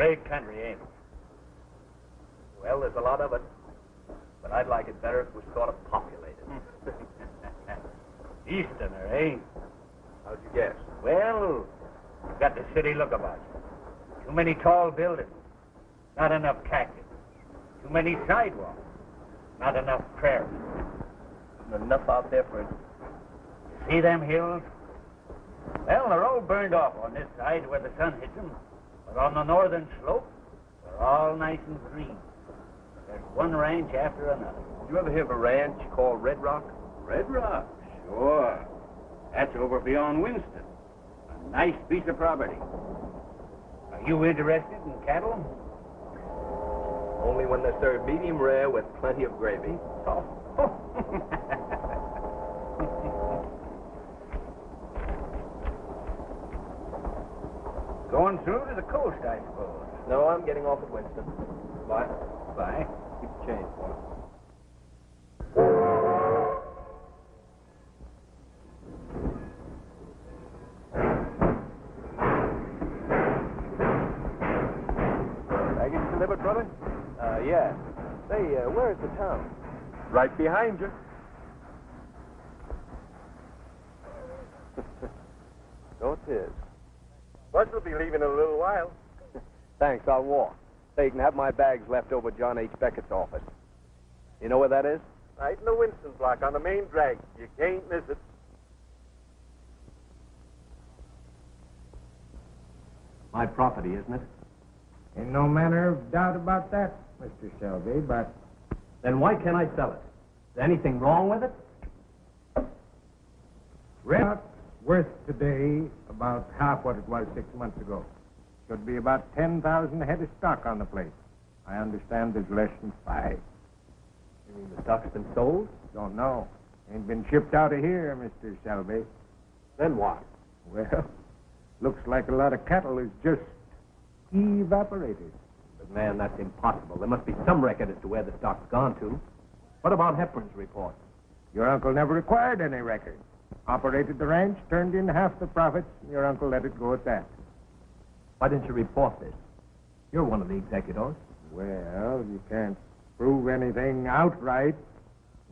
Great country, ain't it? Well, there's a lot of it. But I'd like it better if it was sort of populated. Easterner, eh? How'd you guess? Well, you got the city look about you. Too many tall buildings. Not enough cactus. Too many sidewalks. Not enough prairie. Isn't enough out there for it. See them hills? Well, they're all burned off on this side where the sun hits them. But on the northern slope, they're all nice and green. There's one ranch after another. Did you ever hear of a ranch called Red Rock? Red Rock? Sure. That's over beyond Winston. A nice piece of property. Are you interested in cattle? Only when they're served medium rare with plenty of gravy. Oh. Going through to the coast, I suppose. No, I'm getting off at Winston. Bye. Bye. Keep the change for us. Baggage delivered, brother? Yeah. Say, where's the town? Right behind you. So it is. Bus will be leaving in a little while. Thanks, I'll walk. Say, you can have my bags left over at John H. Beckett's office. You know where that is? Right in the Winston block on the main drag. You can't miss it. My property, isn't it? Ain't no manner of doubt about that, Mr. Selby, but... Then why can't I sell it? Is there anything wrong with it? Red's worth today about half what it was 6 months ago. Should be about 10,000 head of stock on the place. I understand there's less than 5. You mean the stock's been sold? Don't know. Ain't been shipped out of here, Mr. Selby. Then what? Well, looks like a lot of cattle is just evaporated. But, man, that's impossible. There must be some record as to where the stock's gone to. What about Hepburn's report? Your uncle never required any record. Operated the ranch, turned in half the profits, and your uncle let it go at that. Why didn't you report this? You're one of the executors. Well, you can't prove anything outright.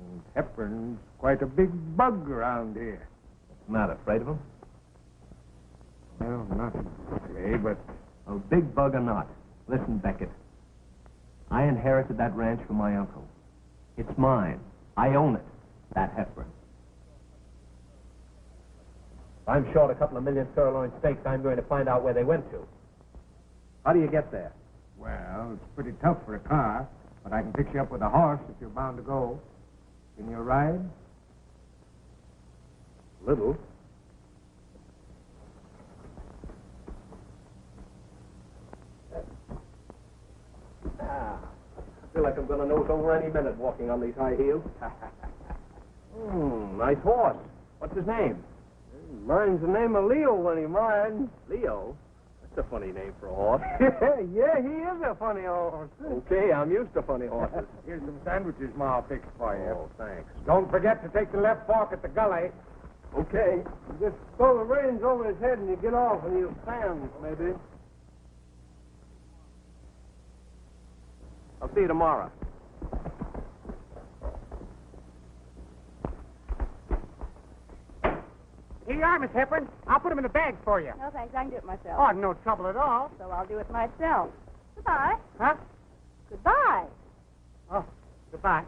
And Hepburn's quite a big bug around here. What's the matter, afraid of him? Well, not exactly, but... Oh, big bug or not. Listen, Beckett. I inherited that ranch from my uncle. It's mine. I own it. That Hepburn. If I'm short a couple of million sirloin steaks, I'm going to find out where they went to. How do you get there? Well, it's pretty tough for a car, but I can fix you up with a horse if you're bound to go. Can you ride? Little. I feel like I'm going to nose over any minute walking on these high heels. Nice horse. What's his name? Mine's the name of Leo when he rides. Leo? That's a funny name for a horse. Yeah, he is a funny horse. Okay, I'm used to funny horses. Here's some sandwiches Ma fixed for you. Oh, thanks. Don't forget to take the left fork at the gully. Okay. Just throw the reins over his head and you get off and he'll stand, maybe. I'll see you tomorrow. Here you are, Miss Hepburn. I'll put them in the bag for you. No, thanks. I can do it myself. Oh, no trouble at all. So I'll do it myself. Goodbye. Huh? Goodbye. Oh, goodbye.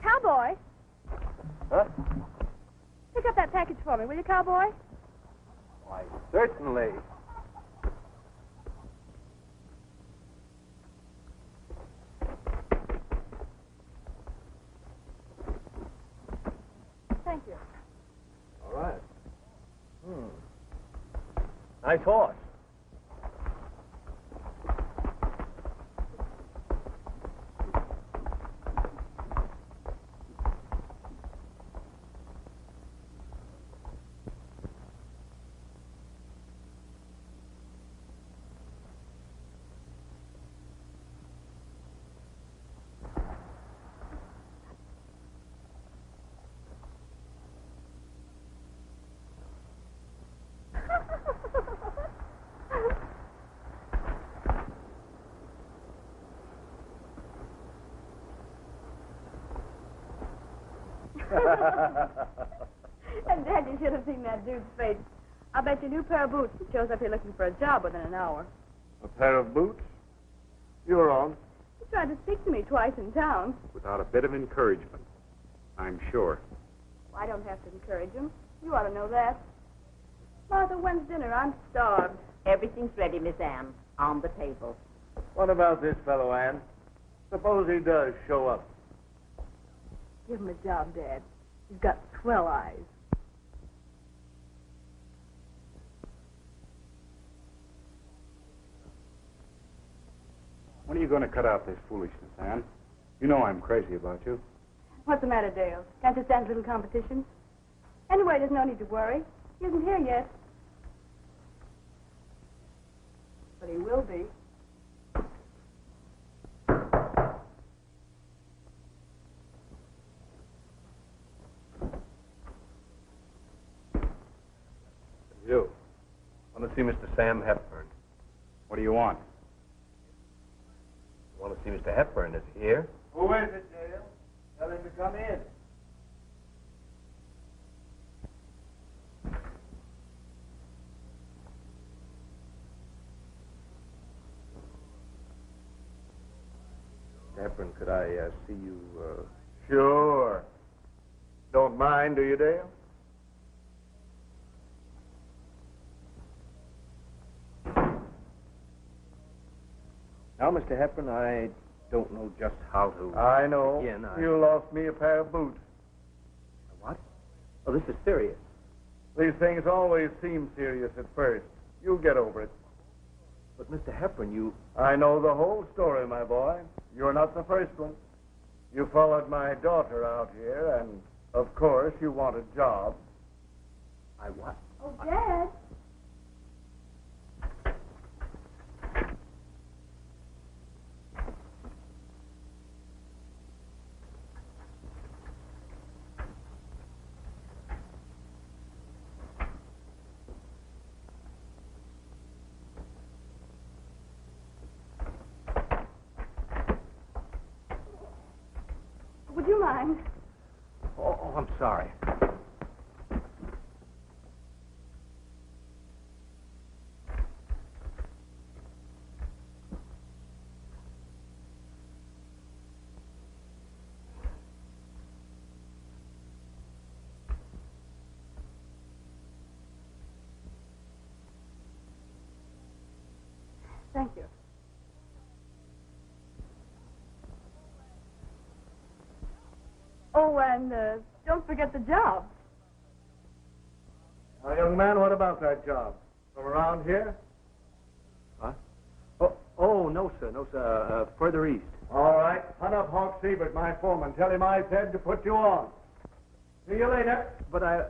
Cowboy, Huh? pick up that package for me, will you, Cowboy? Why, certainly. Thank you. All right. Nice horse. And Dad, you should have seen that dude's face. I'll bet you a new pair of boots. He shows up here looking for a job within an hour. A pair of boots? You're on. He tried to speak to me twice in town. Without a bit of encouragement, I'm sure. Well, I don't have to encourage him. You ought to know that. Martha, when's dinner? I'm starved. Everything's ready, Miss Ann. On the table. What about this fellow, Ann? Suppose he does show up. Give him a job, Dad. He's got swell eyes. When are you going to cut out this foolishness, Ann? You know I'm crazy about you. What's the matter, Dale? Can't you stand a little competition? Anyway, there's no need to worry. He isn't here yet. But he will be. You. I want to see Mr. Sam Hepburn. What do you want? I want to see Mr. Hepburn. Is he here? Who is it, Dale? Tell him to come in. Mr. Hepburn, could I see you, Sure. Don't mind, do you, Dale? Now, Mr. Hepburn, I don't know just how to... I know. begin. You lost me a pair of boots. What? Oh, this is serious. These things always seem serious at first. You'll get over it. But, Mr. Hepburn, you... I know the whole story, my boy. You're not the first one. You followed my daughter out here, and, of course, you want a job. I what? Oh, Dad. Would you mind? Oh, I'm sorry. Thank you. Oh, and don't forget the job. Now, young man, what about that job? From around here? Huh? Oh, no, sir. No, sir. Further east. All right. Hunt up Hawk Siebert, my foreman. Tell him I said to put you on. See you later. But I...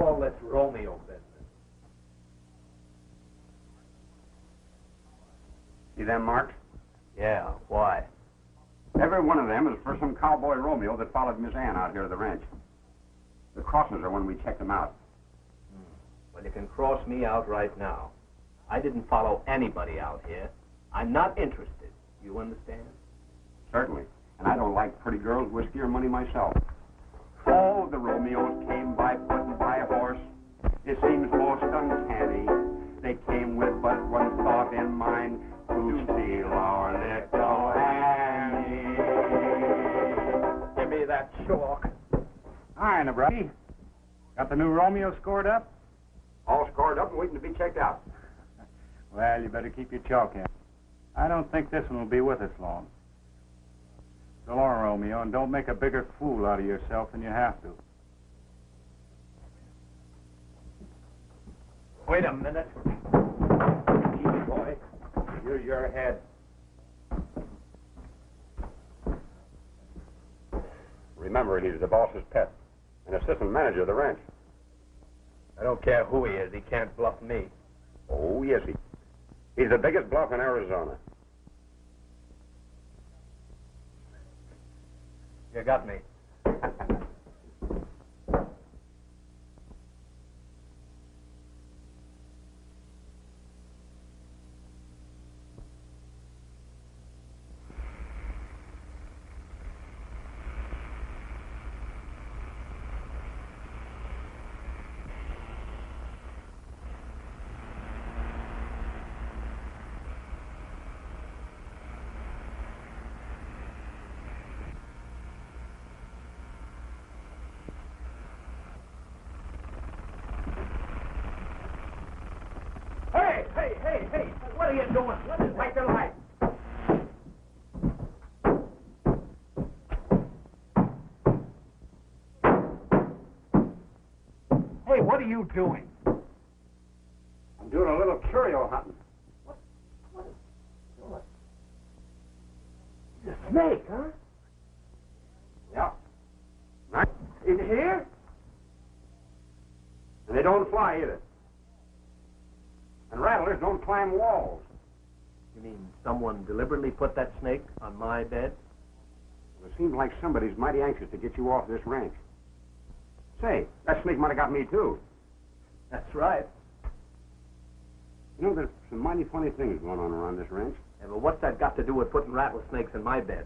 All this Romeo business. See them marks? Yeah, why? Every one of them is for some cowboy Romeo that followed Miss Ann out here to the ranch. The crosses are when we checked them out. Well, you can cross me out right now. I didn't follow anybody out here. I'm not interested. You understand? Certainly. And I don't like pretty girls, whiskey, or money myself. Oh, the Romeos came by foot and by horse. It seems most uncanny. They came with but one thought in mind, to steal our little Annie. Give me that chalk. Hi, Nebraska. Got the new Romeo scored up? All scored up and waiting to be checked out. Well, you better keep your chalk in. I don't think this one will be with us long. So long, Romeo, and don't make a bigger fool out of yourself than you have to. Wait a minute. Easy, boy. Use your head. Remember, he's the boss's pet, an assistant manager of the ranch. I don't care who he is. He can't bluff me. Oh, yes, he's the biggest bluff in Arizona. You got me. Hey, what are you doing? What is like your life? Hey, what are you doing? I'm doing a little curio hunting. It's a snake, huh? Yeah. Right in here? And they don't fly either. And rattlers don't climb walls. You mean someone deliberately put that snake on my bed? Well, it seems like somebody's mighty anxious to get you off this ranch. Say, that snake might have got me, too. That's right. You know, there's some mighty funny things going on around this ranch. Yeah, but what's that got to do with putting rattlesnakes in my bed?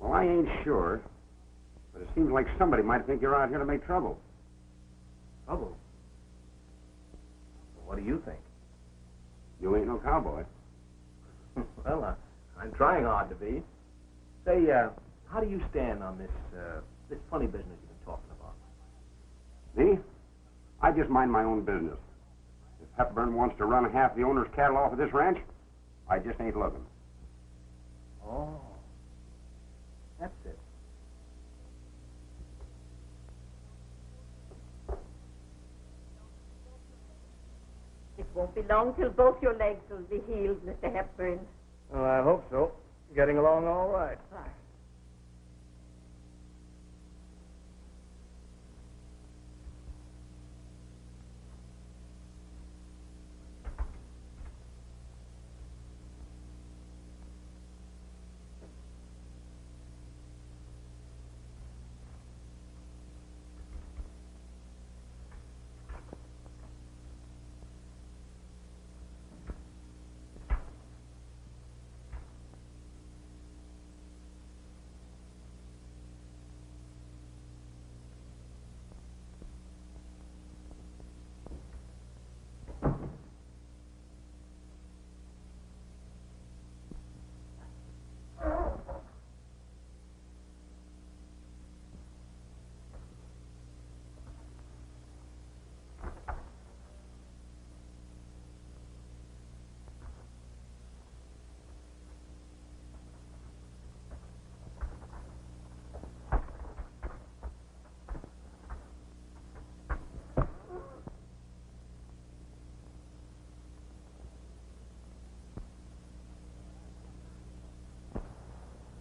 Well, I ain't sure, but it seems like somebody might think you're out here to make trouble. Trouble? Well, what do you think? You ain't no cowboy. Well, I'm trying hard to be. Say, how do you stand on this funny business you've been talking about? Me? I just mind my own business. If Hepburn wants to run half the owner's cattle off of this ranch, I just ain't looking. Oh, that's it. It won't be long till both your legs will be healed, Mr. Hepburn. Well, I hope so. Getting along all right.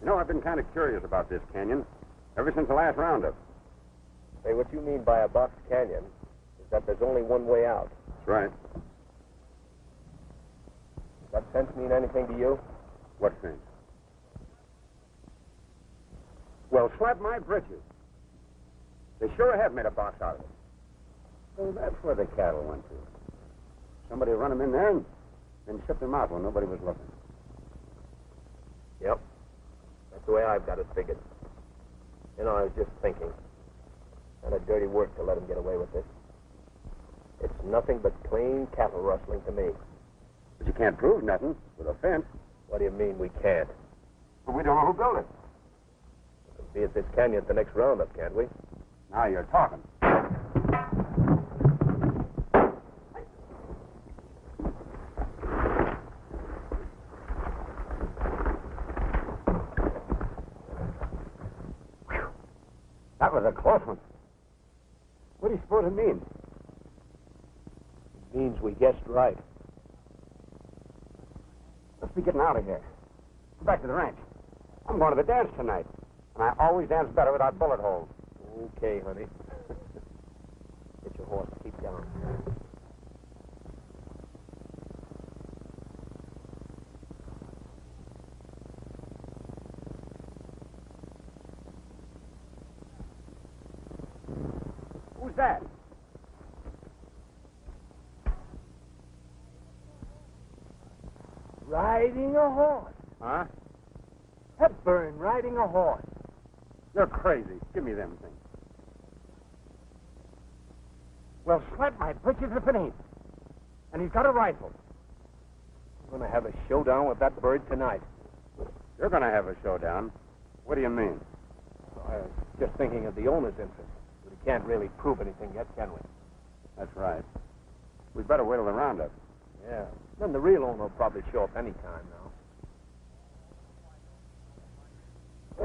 You know, I've been kind of curious about this canyon ever since the last roundup. Say, what you mean by a box canyon is that there's only one way out. That's right. Does that fence mean anything to you? What thing? Well, slap my britches. They sure have made a box out of it. So that's where the cattle went to. Somebody run them in there and then shipped them out when nobody was looking. Yep. That's the way I've got it figured. You know, I was just thinking. Kind of dirty work to let him get away with this. It's nothing but plain cattle rustling to me. But you can't prove nothing with a fence. What do you mean we can't? But we don't know who built it. We can be at this canyon at the next roundup, can't we? Now you're talking. That was a close one. What do you suppose it means? It means we guessed right. Let's be getting out of here. Go back to the ranch. I'm going to the dance tonight. And I always dance better without bullet holes. Okay, honey. Get your horse. Keep going. Who's that? Riding a horse. Huh? Hepburn riding a horse. You're crazy. Give me them things. Well, slap my britches if it ain't. And he's got a rifle. We're going to have a showdown with that bird tonight. You're going to have a showdown. What do you mean? I was just thinking of the owner's interest. But he can't really prove anything yet, can we? That's right. We'd better wait till the roundup. Yeah. Then the real owner will probably show up any time now.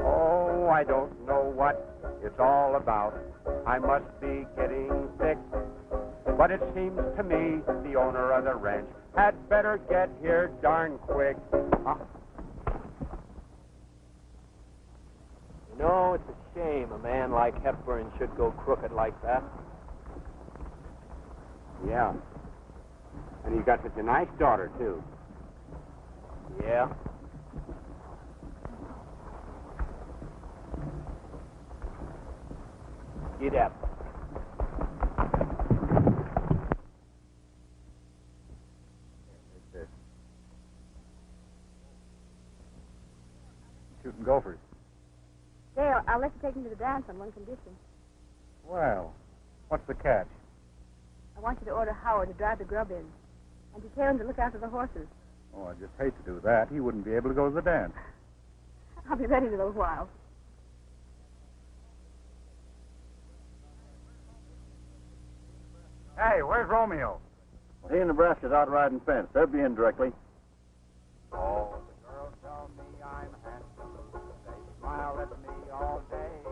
Oh, I don't know what it's all about. I must be getting sick. But it seems to me the owner of the ranch had better get here darn quick. You know, it's a shame a man like Hepburn should go crooked like that. Yeah. And you got such a nice daughter, too. Yeah. Get up. Shooting gophers. Dale, I'll let you take him to the dance on one condition. Well, what's the catch? I want you to order Howard to drive the grub in, and to tell him to look after the horses. Oh, I just hate to do that. He wouldn't be able to go to the dance. I'll be ready in a little while. Hey, where's Romeo? Well, he and Nebraska's out riding fence. They'll be in directly. Oh, the girls tell me I'm handsome. They smile at me all day.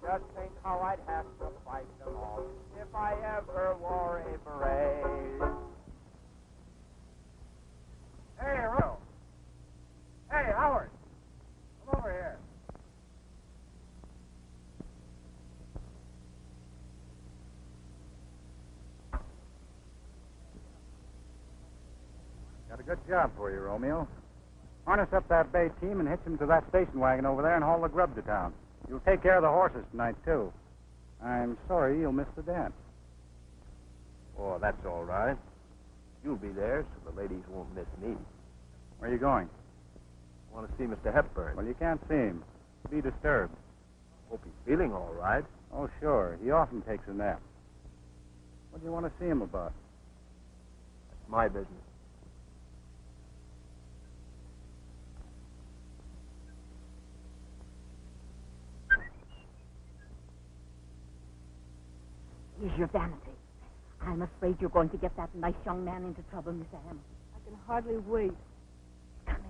Just think how I'd have to fight them all if I ever wore a beret. Hey, Romeo. Hey, Howard. Come over here. Got a good job for you, Romeo. Harness up that bay team and hitch him to that station wagon over there and haul the grub to town. You'll take care of the horses tonight, too. I'm sorry you'll miss the dance. Oh, that's all right. You'll be there, so the ladies won't miss me. Where are you going? I want to see Mr. Hepburn. Well, you can't see him. Be disturbed. Hope he's feeling all right. Oh, sure. He often takes a nap. What do you want to see him about? That's my business. Here's your vanity. I'm afraid you're going to get that nice young man into trouble, Miss Anne. I can hardly wait. Coming.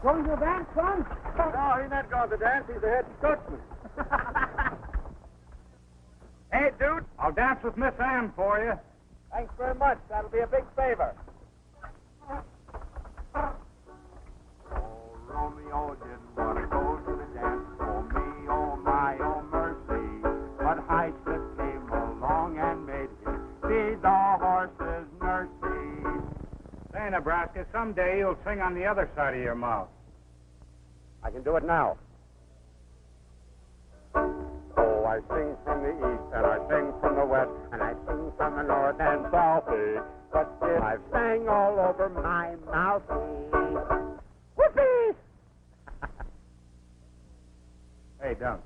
Going to the dance, son? No, he's not going to dance. He's the head coachman. Hey, dude, I'll dance with Miss Ann for you. Thanks very much. That'll be a big favor. Oh, Romeo didn't want to go to the dance. Oh, me, oh, my, oh, mercy. But Highslip came along and made him be the horse's nursey. Say, Nebraska, someday you'll sing on the other side of your mouth. I can do it now. Oh, I sing from the east, and I sing from the west, and I sing from the north and southie. But still I've sang all over my mouthie. Whoopee! Hey, Dunk.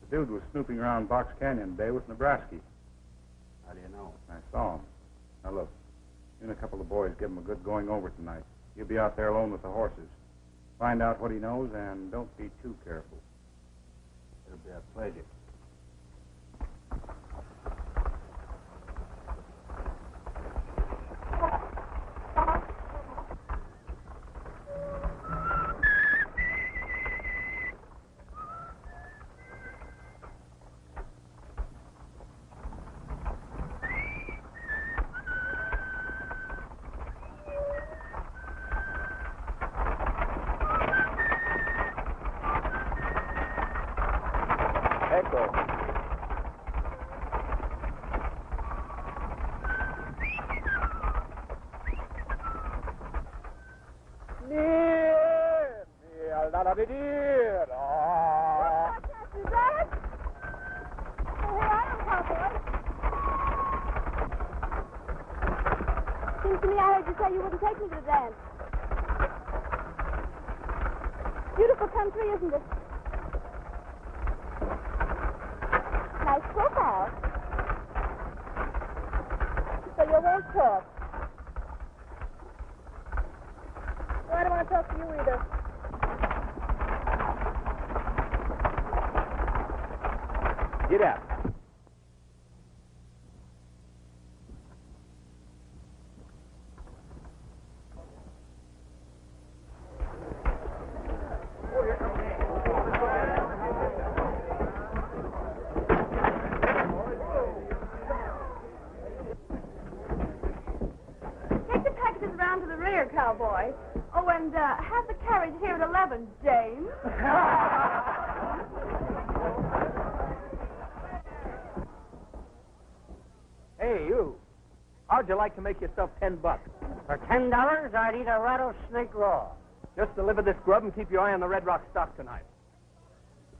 The dude was snooping around Box Canyon today with Nebraska. How do you know? I saw him. Now, look, you and a couple of boys give him a good going over tonight. You'll be out there alone with the horses. Find out what he knows, and don't be too careful. It'll be a pleasure. Echo. Seems to me I heard you say you wouldn't take me to the dance. Beautiful country, isn't it? Nice profile. So you won't talk. Well, I don't want to talk to you either. Get out. Take the packages around to the rear, cowboy. Oh, and have the carriage here at 11, James. Hey, you. How'd you like to make yourself $10? For $10, I'd eat a rattlesnake raw. Just deliver this grub and keep your eye on the Red Rock stock tonight.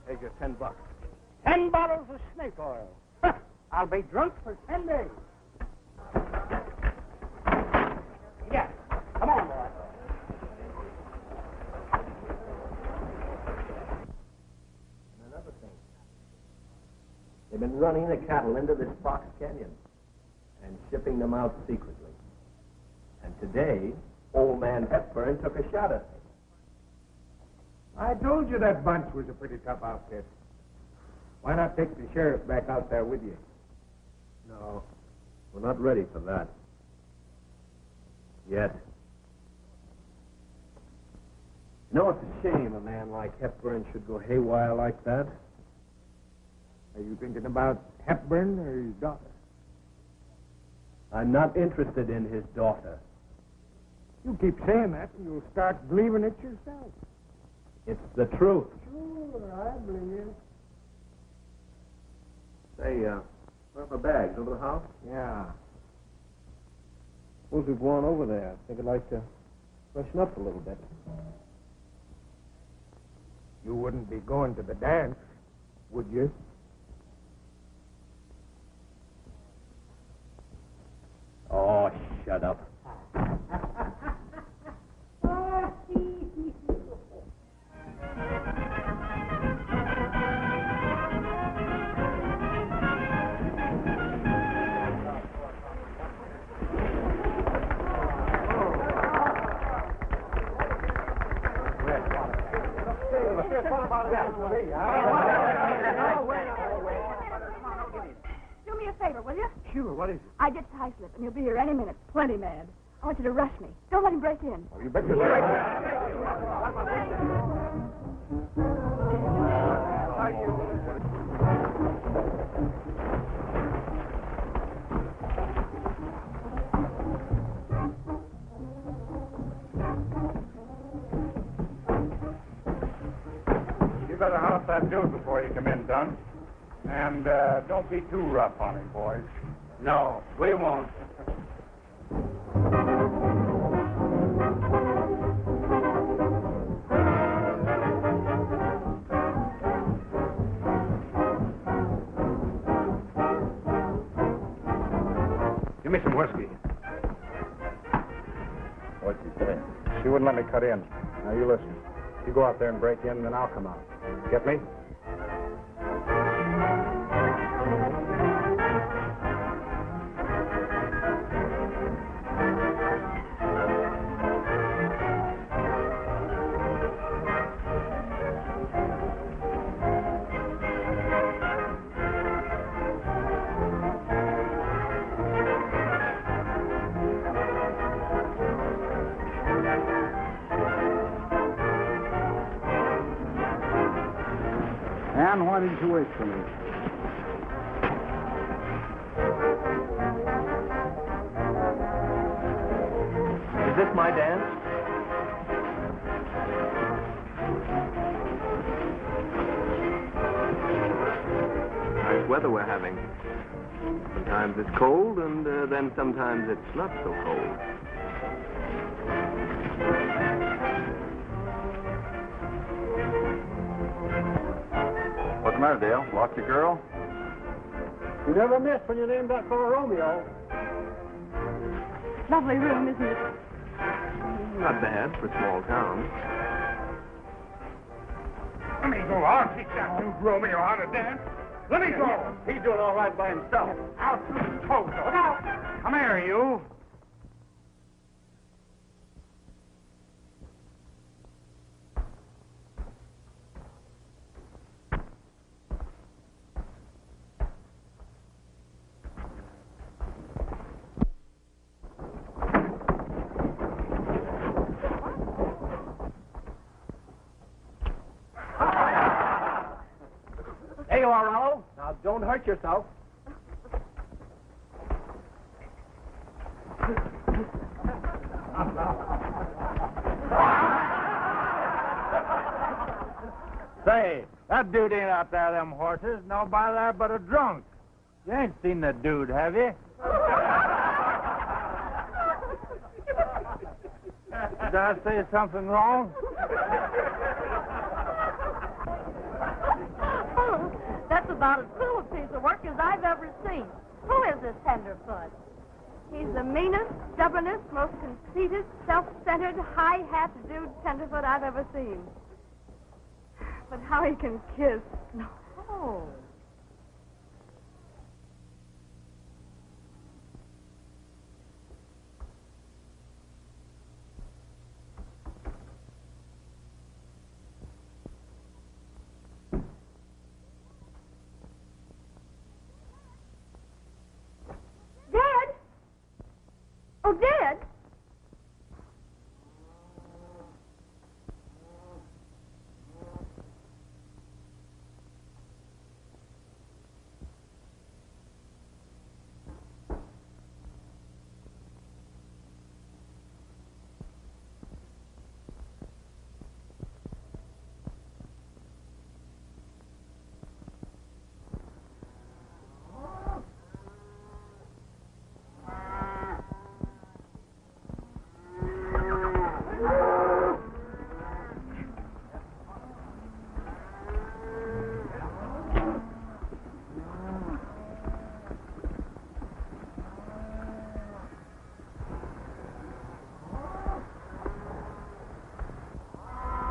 Here's your $10. 10 bottles of snake oil. I'll be drunk for 10 days. Yeah. Come on, boy. And another thing. They've been running the cattle into this Fox Canyon and shipping them out secretly. And today, old man Hepburn took a shot at me. I told you that bunch was a pretty tough outfit. Why not take the sheriff back out there with you? No, we're not ready for that. Yet. You know, it's a shame a man like Hepburn should go haywire like that. Are you thinking about Hepburn or his daughter? I'm not interested in his daughter. You keep saying that, and you'll start believing it yourself. It's the truth. Sure, I believe you. Say, where are my bags? Over the house? Yeah. Suppose we've gone over there. I think I'd like to freshen up a little bit. You wouldn't be going to the dance, would you? Oh, shut up. Do me a favor, will you? Sure, what is it? I get tie slip, and he'll be here any minute. Plenty mad. I want you to rush me. Don't let him break in. Oh, you bet you're You better house that dude before you come in, Dunn. And don't be too rough on him, boys. No, we won't. Give me some whiskey. What'd you say? She wouldn't let me cut in. Now, you listen. You go out there and break in, then I'll come out. Get me? And why didn't you wait for me? Is this my dance? Nice weather we're having. Sometimes it's cold, and then sometimes it's not so cold. What's the matter, Dale? Lost your girl? You never miss when you named that fellow Romeo. Lovely room, isn't it? Not bad for a small town. Let me go. I'll teach that dude Romeo how to dance. Let me go. He's doing all right by himself. Out through his toes. Look out. Come here, you. There you are, Rollo. Now, don't hurt yourself. Say, that dude ain't out there, them horses. Nobody there but a drunk. You ain't seen the dude, have you? Did I say something wrong? That's about as cool a piece of work as I've ever seen. Who is this tenderfoot? He's the meanest, stubbornest, most conceited, self-centered, high-hat dude tenderfoot I've ever seen. But how he can kiss. Oh. Dad? Oh, Dad?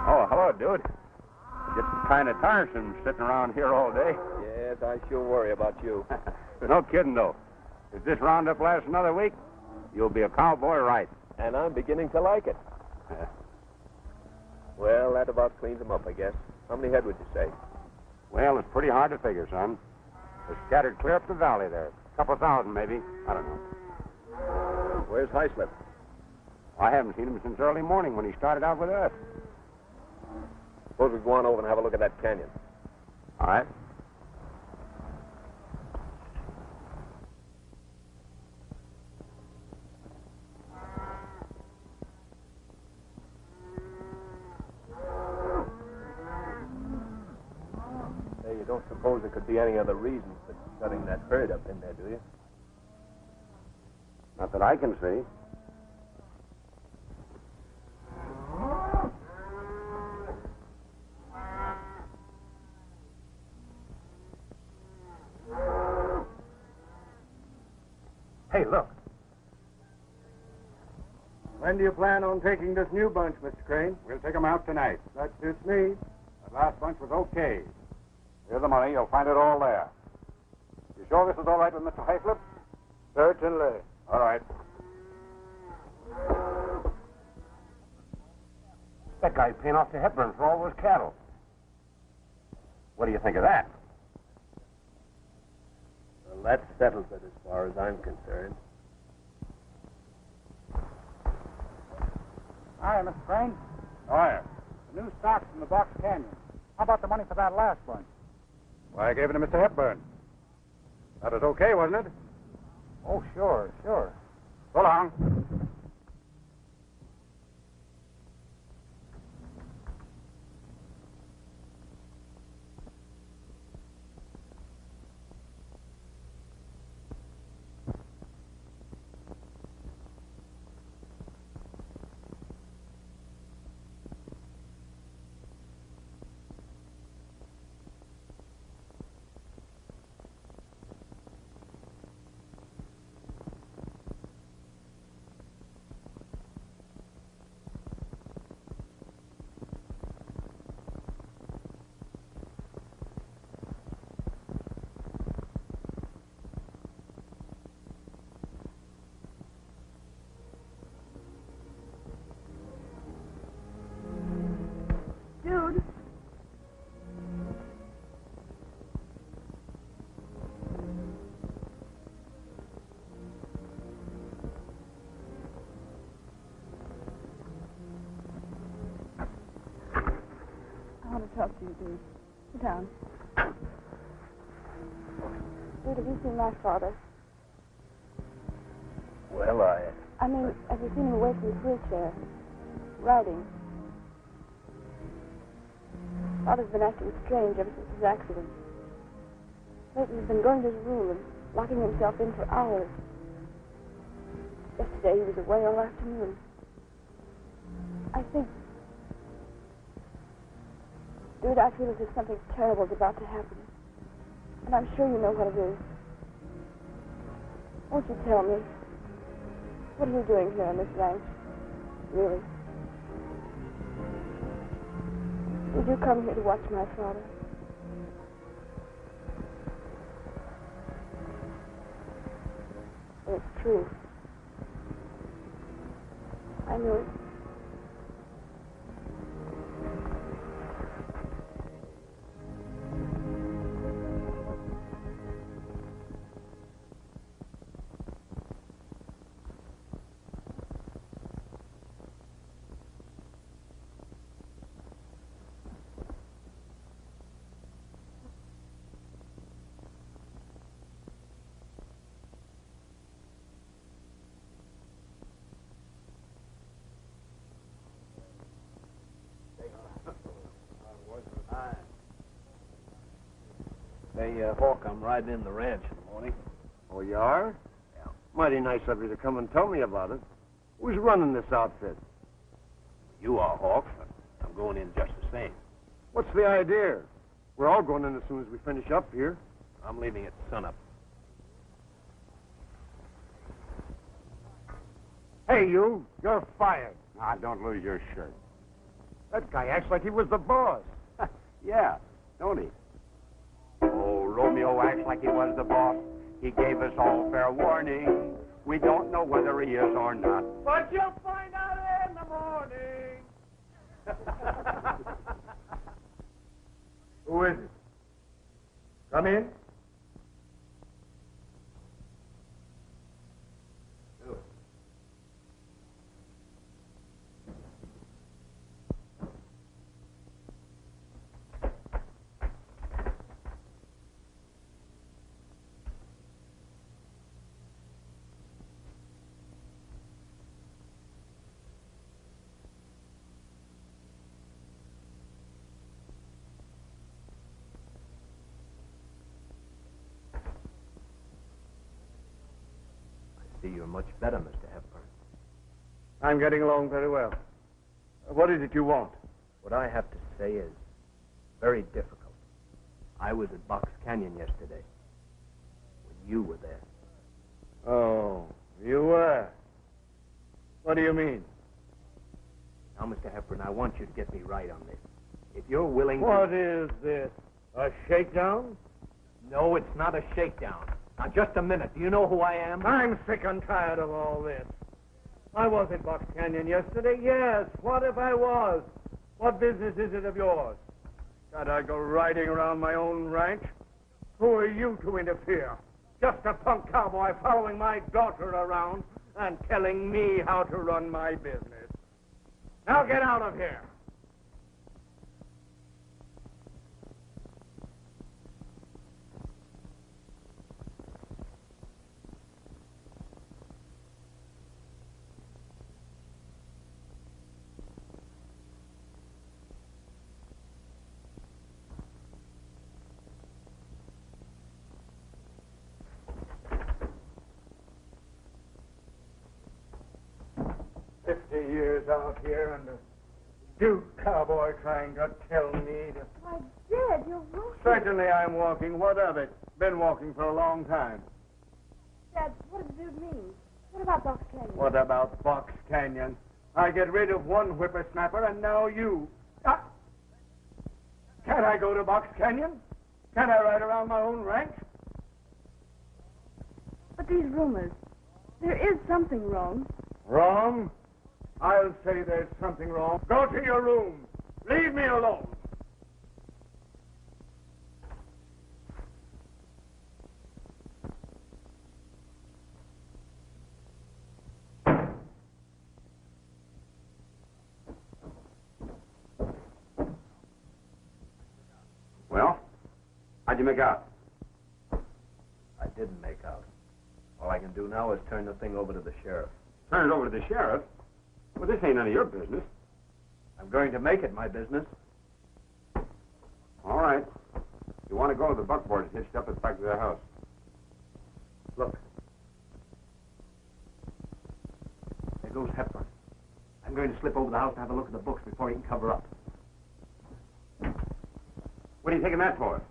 Oh, hello, dude. Gets kind of tiresome sitting around here all day. Yes, I sure worry about you. No kidding, though. If this roundup lasts another week, you'll be a cowboy right. And I'm beginning to like it. Well, that about cleans them up, I guess. How many head would you say? Well, it's pretty hard to figure, son. They're scattered clear up the valley there. A couple thousand, maybe. I don't know. Where's Highslip? I haven't seen him since early morning when he started out with us. Suppose we go on over and have a look at that canyon. All right. Hey, you don't suppose there could be any other reasons for shutting that herd up in there, do you? Not that I can see. Hey, look. When do you plan on taking this new bunch, Mr. Crane? We'll take them out tonight. That suits me. That last bunch was okay. Here's the money. You'll find it all there. You sure this is all right with Mr. Highslip? Certainly. All right. That guy's paying off to Hepburn for all those cattle. What do you think of that? Well, that settles it as far as I'm concerned. Hi, Mr. Crane. Hi. The new stock's from the Box Canyon. How about the money for that last bunch? Why, I gave it to Mr. Hepburn. That was okay, wasn't it? Oh, sure. So long. talk to you, Dude. Sit down. Dude, have you seen my father? Well, I mean, have you seen him away from his wheelchair? Riding. Father's been acting strange ever since his accident. Lately, he's been going to his room and locking himself in for hours. Yesterday, he was away all afternoon. I think... Dude, I feel as if something terrible is about to happen. And I'm sure you know what it is. Won't you tell me? What are you doing here on this ranch? Really? Did you come here to watch my father? It's true. I knew it. Hey, Hawk, I'm riding in the ranch in the morning. Oh, you are? Yeah. Mighty nice of you to come and tell me about it. Who's running this outfit? You are, Hawk. I'm going in just the same. What's the idea? We're all going in as soon as we finish up here. I'm leaving at sunup. Hey, you're fired. Ah, don't lose your shirt. That guy acts like he was the boss. Yeah, don't he? Oh, Romeo acts like he was the boss. He gave us all fair warning. We don't know whether he is or not. But you'll find out in the morning. Who is it? Come in. You're much better, Mr. Hepburn. I'm getting along very well. What is it you want? What I have to say is very difficult. I was at Box Canyon yesterday when you were there. Oh, you were? What do you mean? Now, Mr. Hepburn, I want you to get me right on this. If you're willing to... What is this? A shakedown? No, it's not a shakedown. Now, just a minute. Do you know who I am? I'm sick and tired of all this. I was at Box Canyon yesterday, yes. What if I was? What business is it of yours? Can't I go riding around my own ranch? Who are you to interfere? Just a punk cowboy following my daughter around and telling me how to run my business. Now get out of here. Years out here and a Duke cowboy trying to tell me to... Why, Dad, you're walking. Certainly I'm walking. What of it? Been walking for a long time. Dad, what does it mean? What about Box Canyon? What about Box Canyon? I get rid of one whippersnapper and now you. Can't I go to Box Canyon? Can't I ride around my own ranch? But these rumors, there is something wrong. Wrong? I'll say there's something wrong. Go to your room. Leave me alone. How'd you make out? I didn't make out. All I can do now is turn the thing over to the sheriff. Turn it over to the sheriff? Well, this ain't none of your business. I'm going to make it my business. All right. You want to go, the buckboard's hitched up at the back of their house. Look. There goes Hepburn. I'm going to slip over the house to have a look at the books before he can cover up. What are you taking that for?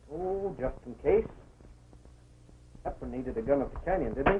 Oh, just in case. Hepburn needed a gun at the canyon, didn't he?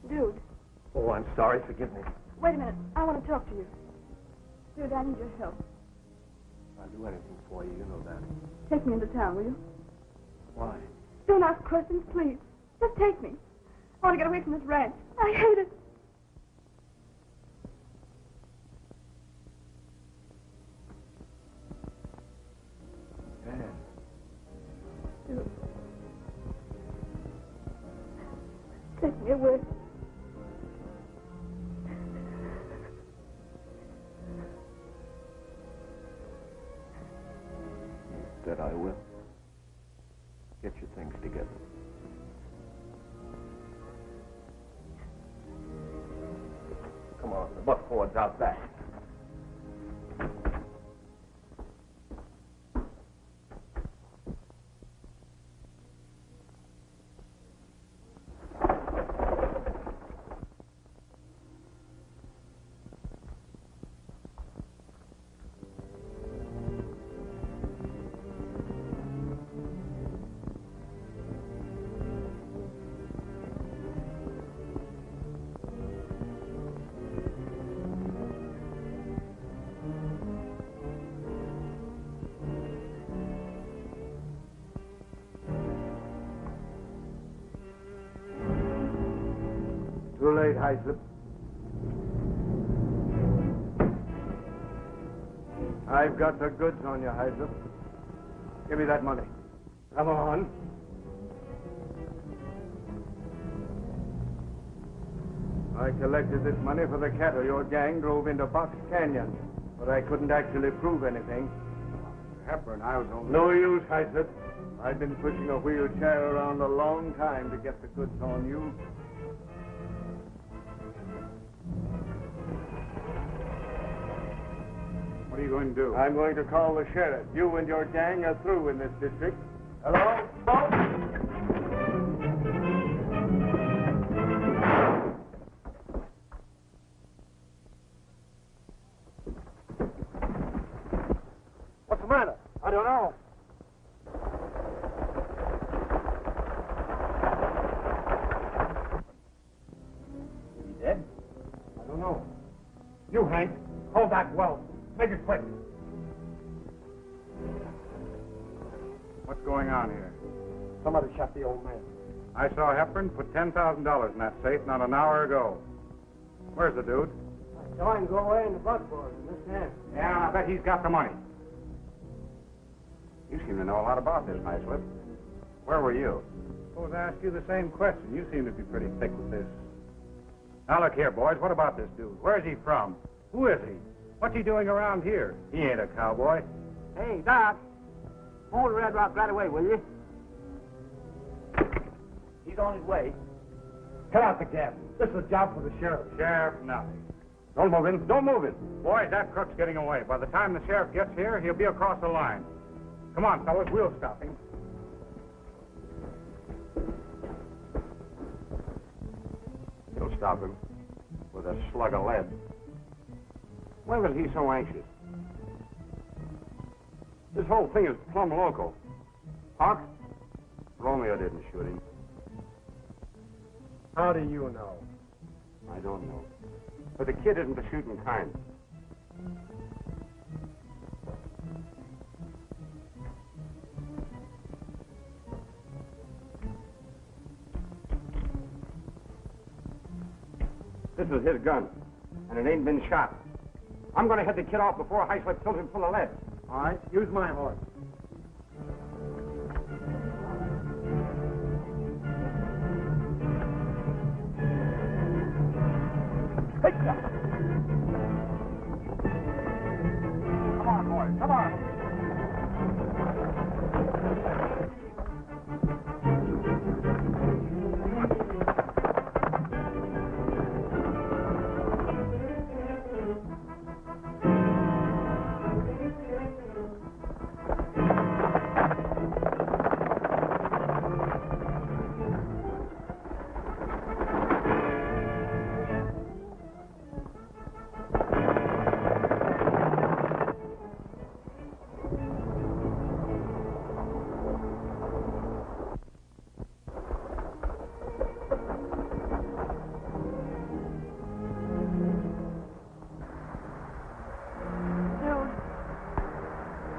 Dude, Oh, I'm sorry. Forgive me. wait a minute. I want to talk to you. Dude, I need your help. I'll do anything for you. You know that. Take me into town, will you? Why? Don't ask questions, please. Just take me. I want to get away from this ranch. I hate it. Man. Dude. Take me away. That I will. Get your things together. Come on, the buckboard's out back. Too late, Hyslop. I've got the goods on you, Hyslop. Give me that money. Come on. I collected this money for the cattle your gang drove into Box Canyon, but I couldn't actually prove anything. Hepburn, I was only... No use, Hyslop. I've been pushing a wheelchair around a long time to get the goods on you. What are you going to do? I'm going to call the sheriff. You and your gang are through in this district. Hello, folks? What's the matter? I don't know. Is he dead? I don't know. You, Hank, hold that well. Make it quick. What's going on here? Somebody shot the old man. I saw Hepburn put $10,000 in that safe not an hour ago. Where's the dude? I saw him go away in the buckboard in this hand. Yeah, I bet he's got the money. You seem to know a lot about this, Hyslop. Where were you? Suppose I ask you the same question. You seem to be pretty thick with this. Now, look here, boys. What about this dude? Where's he from? Who is he? What's he doing around here? He ain't a cowboy. Hey, Doc. Hold Red Rock right away, will you? He's on his way. Cut out the gap. This is a job for the sheriff. Sheriff, nothing. Don't move in. Don't move in. Boys, that crook's getting away. By the time the sheriff gets here, he'll be across the line. Come on, fellas. We'll stop him. You'll stop him with a slug of lead. Why was he so anxious? This whole thing is plumb local. Hawk, Romeo didn't shoot him. How do you know? I don't know. But the kid isn't the shooting kind. This is his gun, and it ain't been shot. I'm going to head the kid off before Highslip fills him full of lead. All right, use my horse. Hey, come on, boys, come on.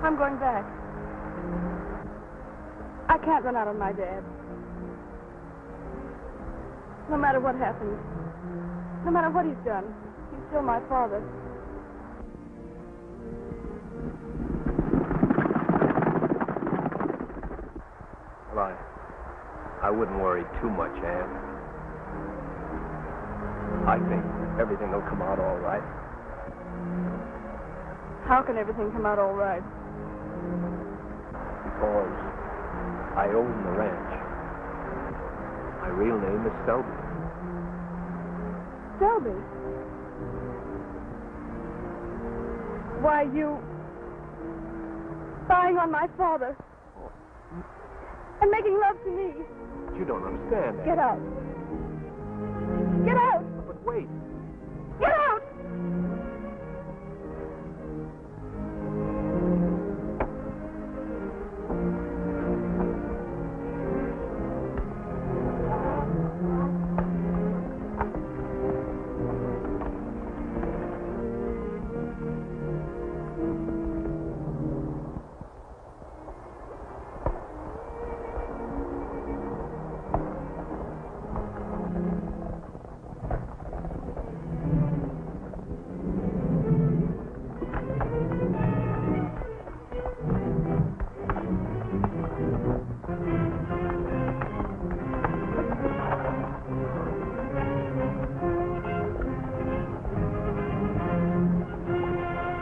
I'm going back. I can't run out on my dad. No matter what happens, no matter what he's done, he's still my father. Well, I wouldn't worry too much, Ann. I think everything will come out all right. How can everything come out all right? Because I own the ranch. My real name is Selby. Selby? Why, you... spying on my father. And making love to me. But you don't understand, Ann. Get out. Get out! But wait. Get out!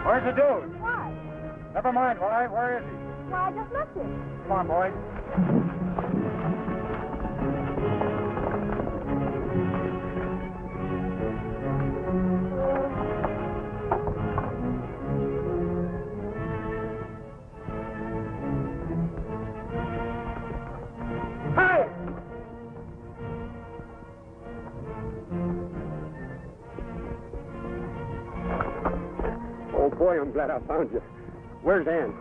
Where's the dude? Why? Never mind why. Where is he? Why, I just left him. Come on, boys. Hey! Oh, boy, I'm glad I found you. Where's Ann?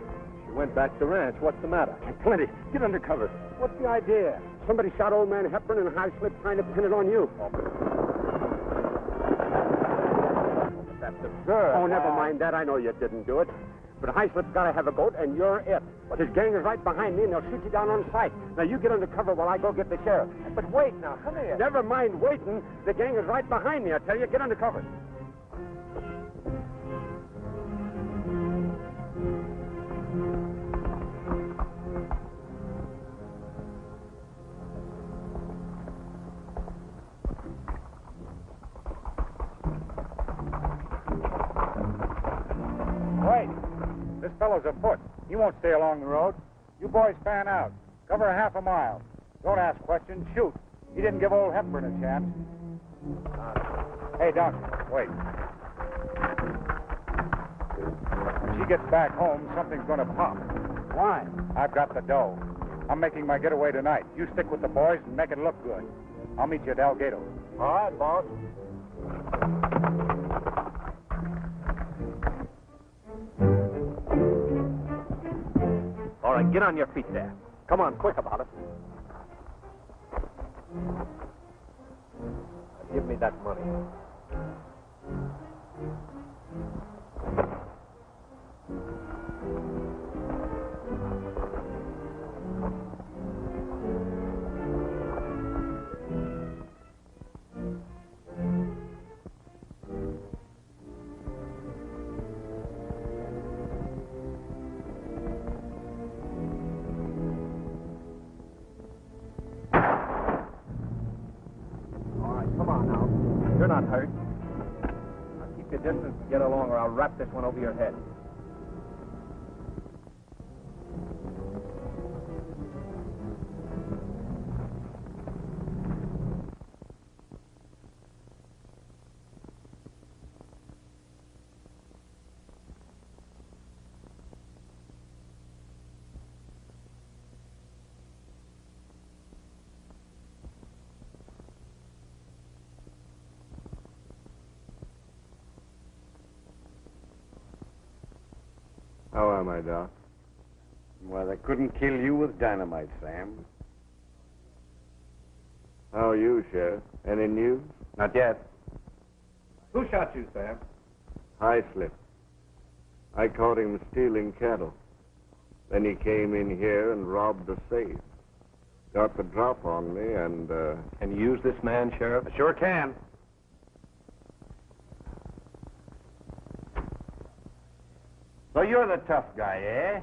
She went back to the ranch. What's the matter? Plenty. Get under cover. What's the idea? Somebody shot old man Hepburn in a high slip trying to pin it on you. That's absurd. Oh, never mind that. I know you didn't do it. But Highslip's got to have a goat, and you're it. His gang is right behind me, and they'll shoot you down on sight. Now, you get under cover while I go get the sheriff. But wait now, come here. Never mind waiting. The gang is right behind me, I tell you. Get under cover. Wait. This fellow's afoot. He won't stay along the road. You boys fan out. Cover a half a mile. Don't ask questions. Shoot. He didn't give old Hepburn a chance. Hey, Duncan, wait. When she gets back home, something's going to pop. Why? I've got the dough. I'm making my getaway tonight. You stick with the boys and make it look good. I'll meet you at Delgado. All right, boss. All right, get on your feet there. Come on, quick about it. Now, give me that money. You're not hurt. Now keep your distance and get along, or I'll wrap this one over your head. How am I, Doc? Well, they couldn't kill you with dynamite, Sam. How are you, Sheriff? Any news? Not yet. Who shot you, Sam? High slip. I caught him stealing cattle. Then he came in here and robbed the safe. Got the drop on me and, Can you use this man, Sheriff? I sure can. So you're the tough guy, eh?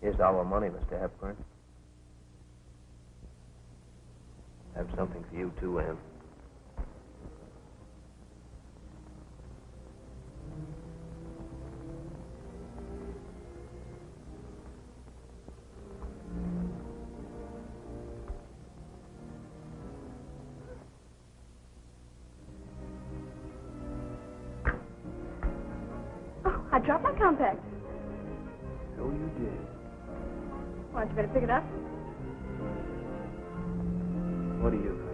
Here's our money, Mr. Hepburn. Have something for you, too, Em. Oh, I dropped my compact. So you did. Why don't you better pick it up? What do you